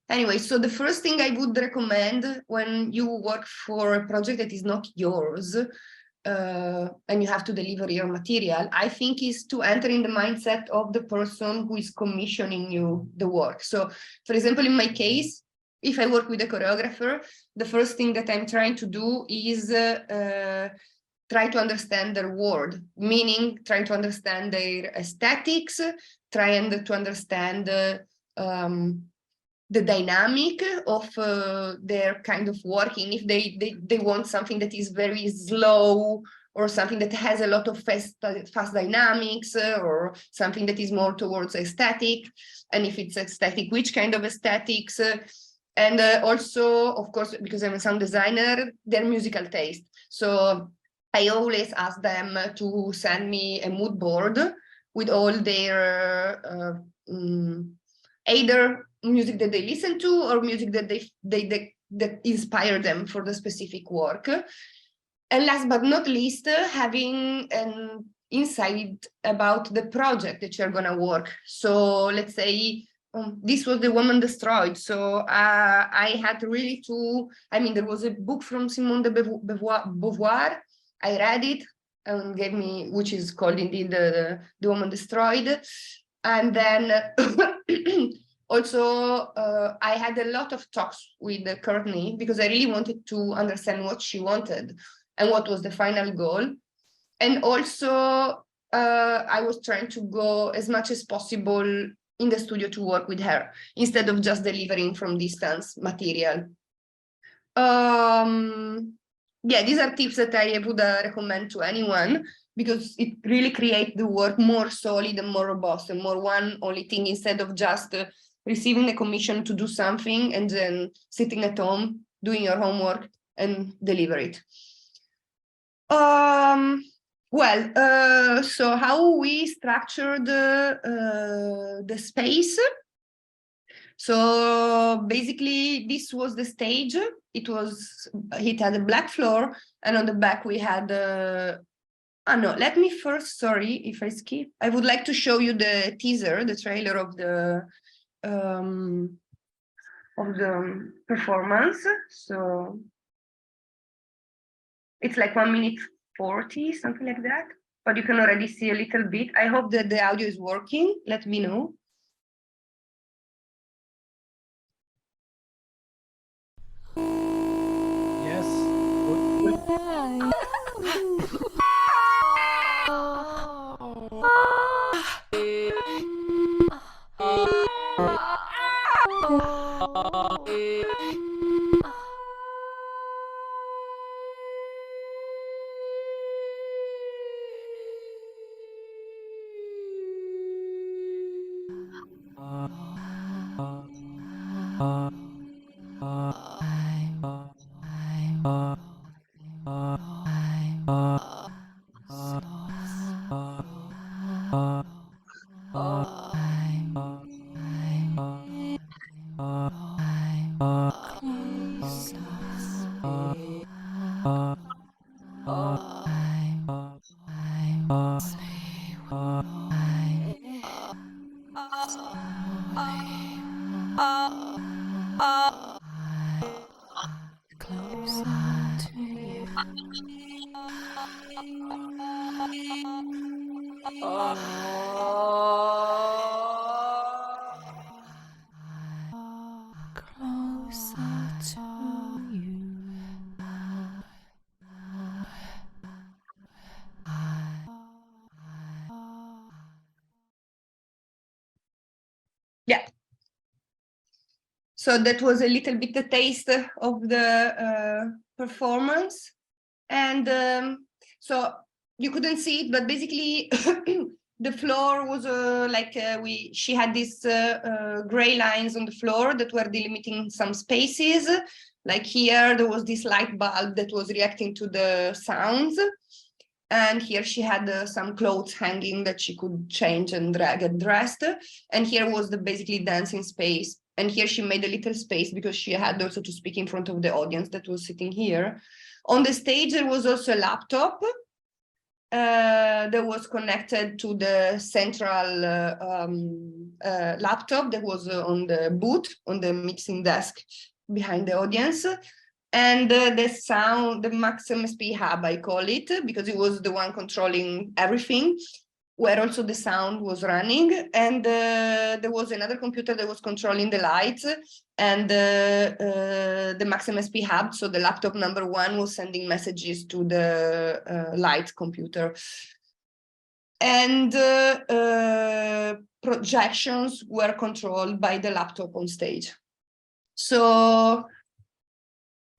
Anyway, so the first thing I would recommend when you work for a project that is not yours, and you have to deliver your material, I think is to enter in the mindset of the person who is commissioning you the work. So for example, in my case, if I work with a choreographer, the first thing that I'm trying to do is try to understand their world, meaning trying to understand their aesthetics, trying to understand the dynamic of their kind of working. If they want something that is very slow, or something that has a lot of fast dynamics, or something that is more towards aesthetic, and if it's aesthetic, which kind of aesthetics, and also, of course, because I'm a sound designer, their musical taste. So I always ask them to send me a mood board with all their either music that they listen to or music that that inspire them for the specific work. And last but not least, having an insight about the project that you're gonna work. So let's say this was The Woman Destroyed. So I had really to, I mean, there was a book from Simone de Beauvoir. I read it and gave me, which is called indeed The Woman Destroyed. And then also, I had a lot of talks with Courtney because I really wanted to understand what she wanted and what was the final goal. And also, I was trying to go as much as possible in the studio to work with her instead of just delivering from distance material. Yeah, these are tips that I would recommend to anyone, because it really creates the work more solid and more robust and more one only thing, instead of just receiving a commission to do something and then sitting at home doing your homework and deliver it. Well, so how we structured the space. So basically, this was the stage. It had a black floor, and on the back we had no, let me first, sorry if I skip. I would like to show you the teaser, the trailer of the performance. So it's like 1:40, something like that. But you can already see a little bit. I hope that the audio is working. Let me know. Yes. Yeah. So that was a little bit the taste of the performance. And so you couldn't see it, but basically the floor was she had these gray lines on the floor that were delimiting some spaces. Like here, there was this light bulb that was reacting to the sounds. And here she had some clothes hanging that she could change and get dressed. And here was the basically dancing space. And here she made a little space because she had also to speak in front of the audience that was sitting here. On the stage, there was also a laptop that was connected to the central laptop that was on the booth, on the mixing desk behind the audience. And the sound, the Max MSP hub, I call it, because it was the one controlling everything, where also the sound was running. And there was another computer that was controlling the lights, and the Max MSP hub, so the laptop number 1 was sending messages to the light computer. And projections were controlled by the laptop on stage. So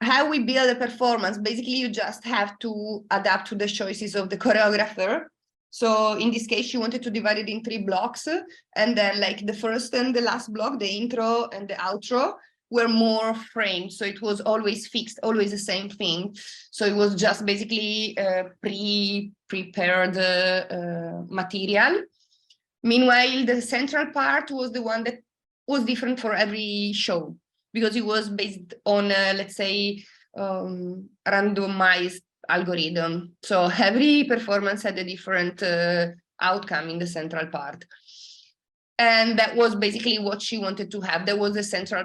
how we build a performance, basically you just have to adapt to the choices of the choreographer. So in this case, she wanted to divide it in 3 blocks, and then like the first and the last block, the intro and the outro, were more framed. So it was always fixed, always the same thing. So it was just basically pre-prepared material. Meanwhile, the central part was the one that was different for every show, because it was based on, let's say, randomized algorithm. So every performance had a different outcome in the central part. And that was basically what she wanted to have. That was the central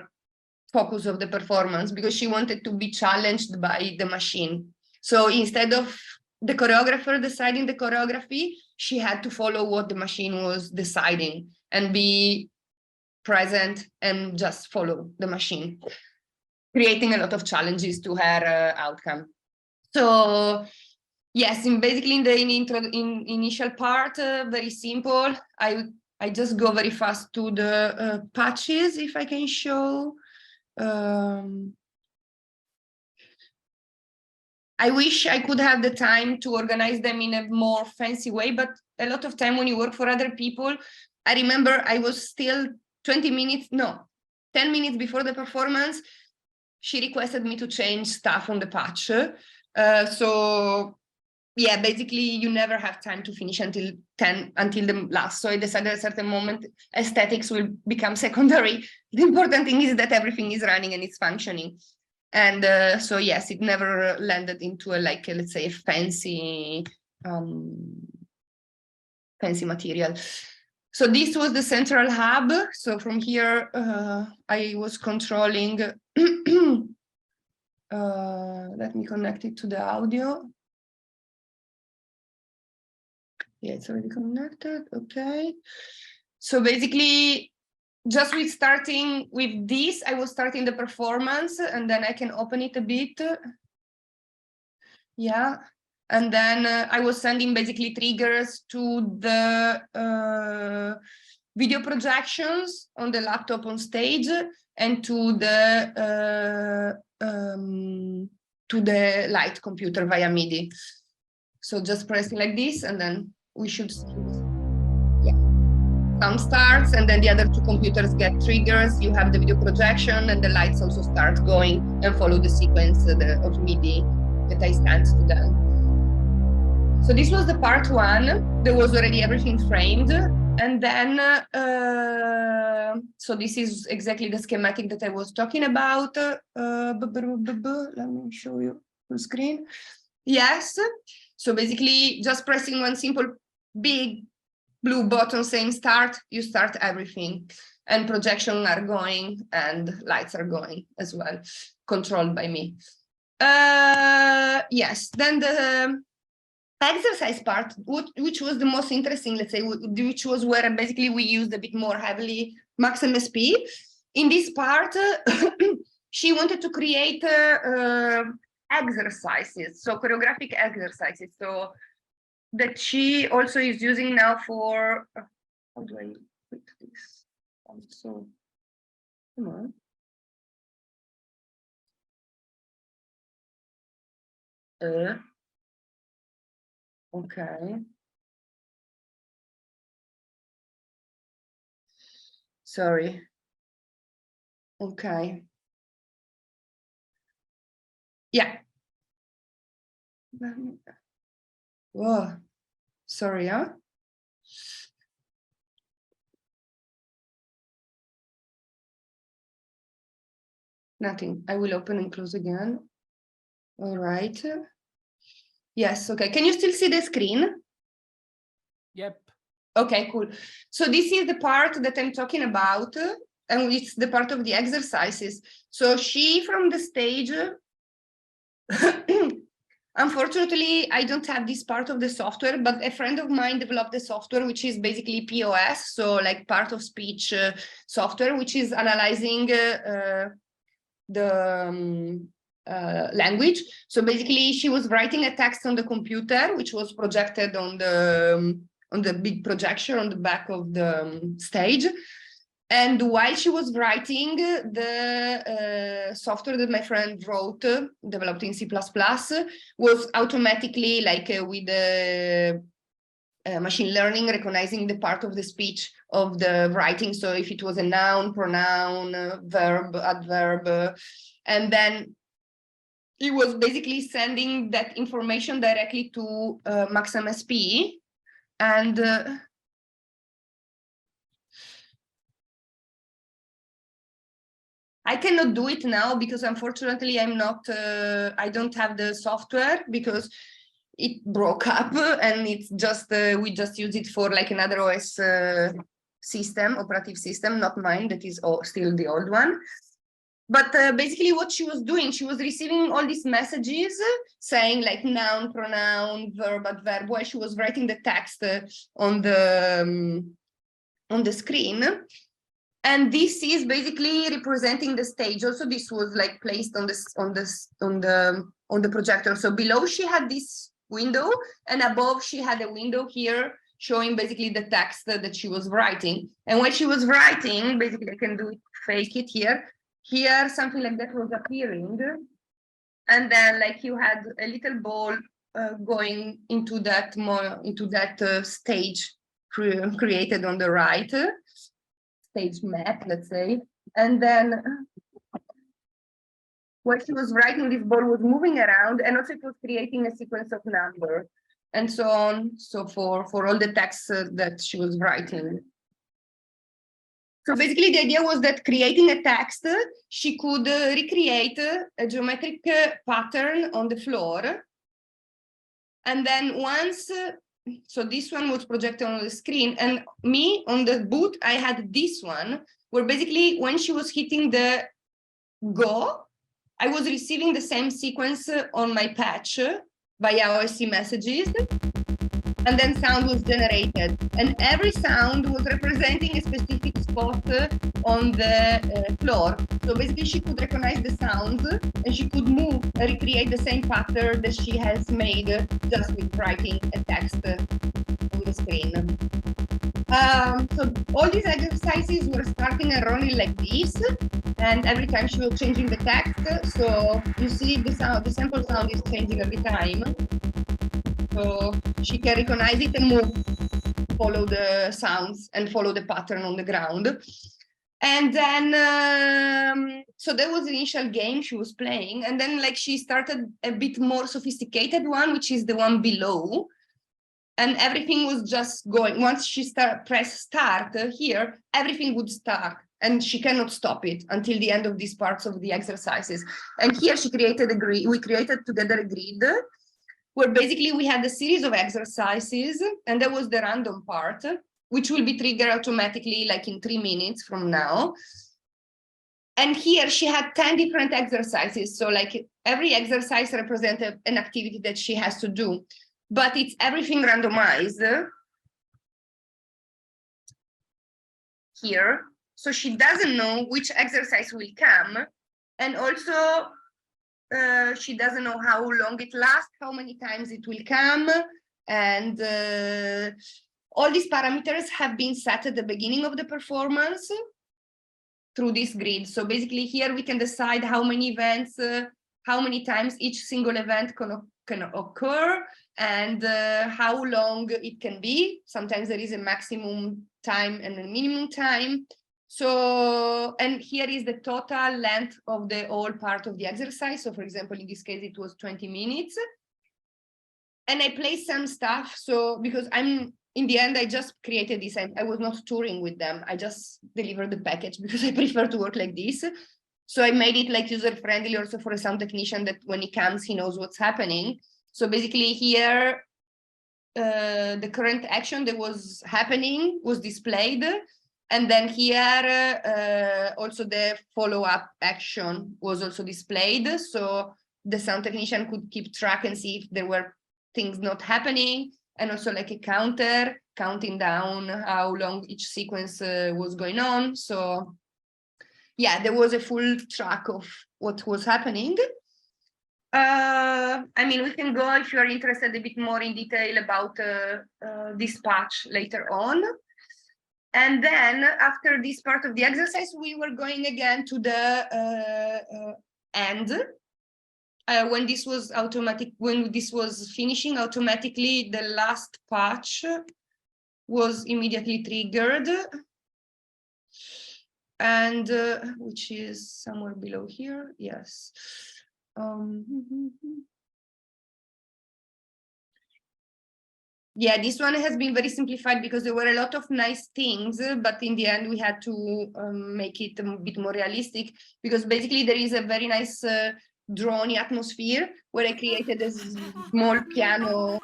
focus of the performance, because she wanted to be challenged by the machine. So instead of the choreographer deciding the choreography, she had to follow what the machine was deciding and be present and just follow the machine, creating a lot of challenges to her outcome. So yes, basically in the initial part, very simple. I just go very fast to the patches, if I can show. I wish I could have the time to organize them in a more fancy way, but a lot of time when you work for other people, I remember I was still 10 minutes before the performance, she requested me to change stuff on the patch. So yeah, basically you never have time to finish until the last. So I decided at a certain moment, aesthetics will become secondary. The important thing is that everything is running and it's functioning. And so yes, it never landed into let's say a fancy material. So this was the central hub. So from here, I was controlling, let me connect it to the audio. Yeah, it's already connected, okay. So basically, just with starting with this, I was starting the performance, and then I can open it a bit. Yeah. And then I was sending basically triggers to the video projections on the laptop on stage, and to the light computer via MIDI. So just pressing like this, and then we should see. Yeah. Some starts, and then the other 2 computers get triggers. You have the video projection, and the lights also start going and follow the sequence of MIDI that I sent to them. So this was the part 1. There was already everything framed. And then, so this is exactly the schematic that I was talking about. Let me show you full screen. Yes. So basically just pressing one simple big blue button saying start, you start everything. And projections are going and lights are going as well, controlled by me. Yes, then the exercise part, which was the most interesting, let's say, which was where basically we used a bit more heavily Max MSP. In this part, she wanted to create exercises, so choreographic exercises, so that she also is using now for, how do I put this? So, come on. Okay. Sorry. Okay. Yeah. Whoa. Sorry, huh? Nothing. I will open and close again. All right. Yes, okay. Can you still see the screen? Yep. Okay, cool. So this is the part that I'm talking about, and it's the part of the exercises. So she from the stage, unfortunately, I don't have this part of the software, but a friend of mine developed the software, which is basically POS, so like part of speech software, which is analyzing the language. So basically, she was writing a text on the computer, which was projected on the big projection on the back of the stage. And while she was writing, the software that my friend wrote, developed in C++, was automatically like with the machine learning, recognizing the part of the speech of the writing. So if it was a noun, pronoun, verb, adverb, and then it was basically sending that information directly to MaxMSP. And I cannot do it now because unfortunately I'm not, I don't have the software because it broke up and it's just, we just use it for like another OS system, operative system, not mine, that is still the old one. But basically what she was doing, she was receiving all these messages saying like noun, pronoun, verb, adverb, while she was writing the text on the screen. And this is basically representing the stage. Also, this was like placed on the projector. So below she had this window, and above she had a window here showing basically the text that she was writing. And when she was writing, basically I can do it, fake it here. Here, something like that was appearing. And then like you had a little ball going into that stage created on the right, stage map, let's say. And then while she was writing, this ball was moving around, and also it was creating a sequence of numbers and so on, so for all the texts that she was writing. So basically the idea was that creating a text, she could recreate a geometric pattern on the floor. And then once, so this one was projected on the screen, and me on the boot, I had this one, where basically when she was hitting the go, I was receiving the same sequence on my patch via OSC messages. And then sound was generated, and every sound was representing a specific spot on the floor. So basically she could recognize the sounds and she could move, recreate the same pattern that she has made just with writing a text on the screen. So all these exercises were starting and running like this, and every time she was changing the text. So you see the sample sound is changing every time. So she can recognize it and move, follow the sounds and follow the pattern on the ground. And then, so that was the initial game she was playing. And then like she started a bit more sophisticated one, which is the one below. And everything was just going. Once she press start here, everything would start. And she cannot stop it until the end of these parts of the exercises. And here she created a grid. We created together a grid, where basically we had a series of exercises, and that was the random part, which will be triggered automatically like in 3 minutes from now. And here she had 10 different exercises. So like every exercise represented an activity that she has to do, but it's everything randomized here. So she doesn't know which exercise will come. And also, she doesn't know how long it lasts, how many times it will come, and all these parameters have been set at the beginning of the performance through this grid. So basically here we can decide how many events, how many times each single event can occur, and how long it can be. Sometimes there is a maximum time and a minimum time. So, and here is the total length of the whole part of the exercise. So for example, in this case, it was 20 minutes. And I placed some stuff. So because in the end, I just created this. I was not touring with them. I just delivered the package because I prefer to work like this. So I made it like user-friendly also for a sound technician, that when he comes, he knows what's happening. So basically here, the current action that was happening was displayed. And then here, also the follow-up action was also displayed. So the sound technician could keep track and see if there were things not happening, and also like a counter counting down how long each sequence was going on. So yeah, there was a full track of what was happening. I mean, we can go if you're interested a bit more in detail about this patch later on. And then after this part of the exercise, we were going again to the end. When this was finishing, automatically the last patch was immediately triggered, and which is somewhere below here. Yes. Yeah, this one has been very simplified because there were a lot of nice things, but in the end we had to make it a bit more realistic, because basically there is a very nice drone atmosphere where I created a small piano.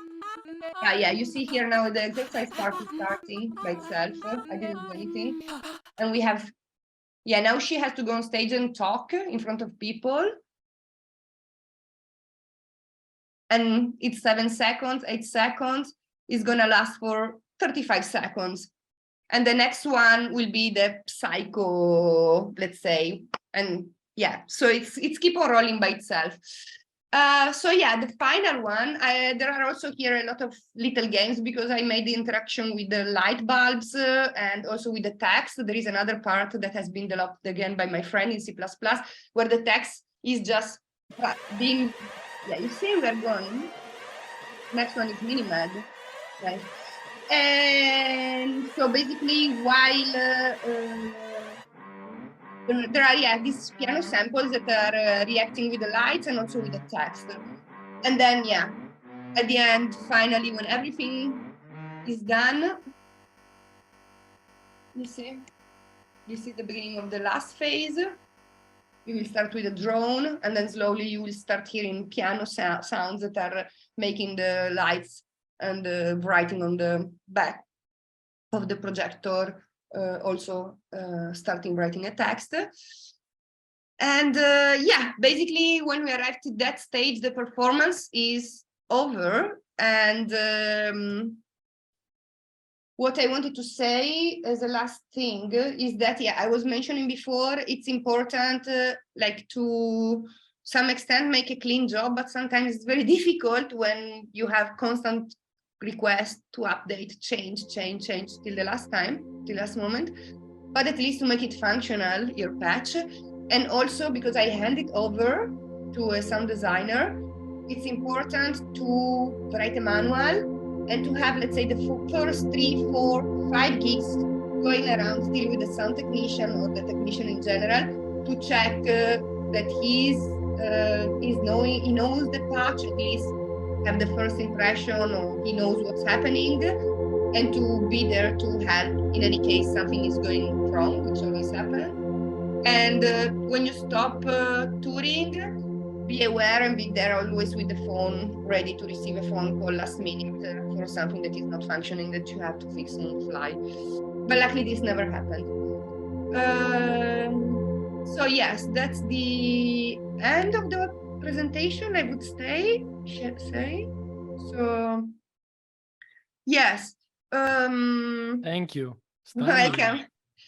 Yeah, you see here now the exercise part is starting by itself. I didn't do anything. And we have, yeah, now she has to go on stage and talk in front of people. And it's 7 seconds, 8 seconds. Is going to last for 35 seconds. And the next one will be the psycho, let's say. And yeah, so it's keep on rolling by itself. So yeah, the final one, there are also here a lot of little games, because I made the interaction with the light bulbs and also with the text. There is another part that has been developed again by my friend in C++, where the text is just being, yeah, you see we're going. Next one is Minimed. Right. And so basically, while there are these piano samples that are reacting with the lights and also with the text, and then at the end, finally, when everything is done, you see the beginning of the last phase. You will start with a drone, and then slowly you will start hearing piano sounds that are making the lights and the writing on the back of the projector, also starting writing a text. And yeah, basically when we arrive to that stage, the performance is over. And what I wanted to say as a last thing is that, yeah, I was mentioning before, it's important like to some extent make a clean job, but sometimes it's very difficult when you have constant request to update, change till the last moment, but at least to make it functional, your patch. And also because I hand it over to a sound designer, it's important to write a manual and to have, let's say, the first 3, 4, 5 gigs going around still with the sound technician or the technician in general to check that he knows the patch, at least have the first impression, or he knows what's happening, and to be there to help in any case something is going wrong, which always happens. And when you stop touring, be aware and be there always with the phone, ready to receive a phone call last minute for something that is not functioning that you have to fix on the fly. But luckily this never happened. So yes, that's the end of the presentation, I would say. So yes. Thank you. Welcome.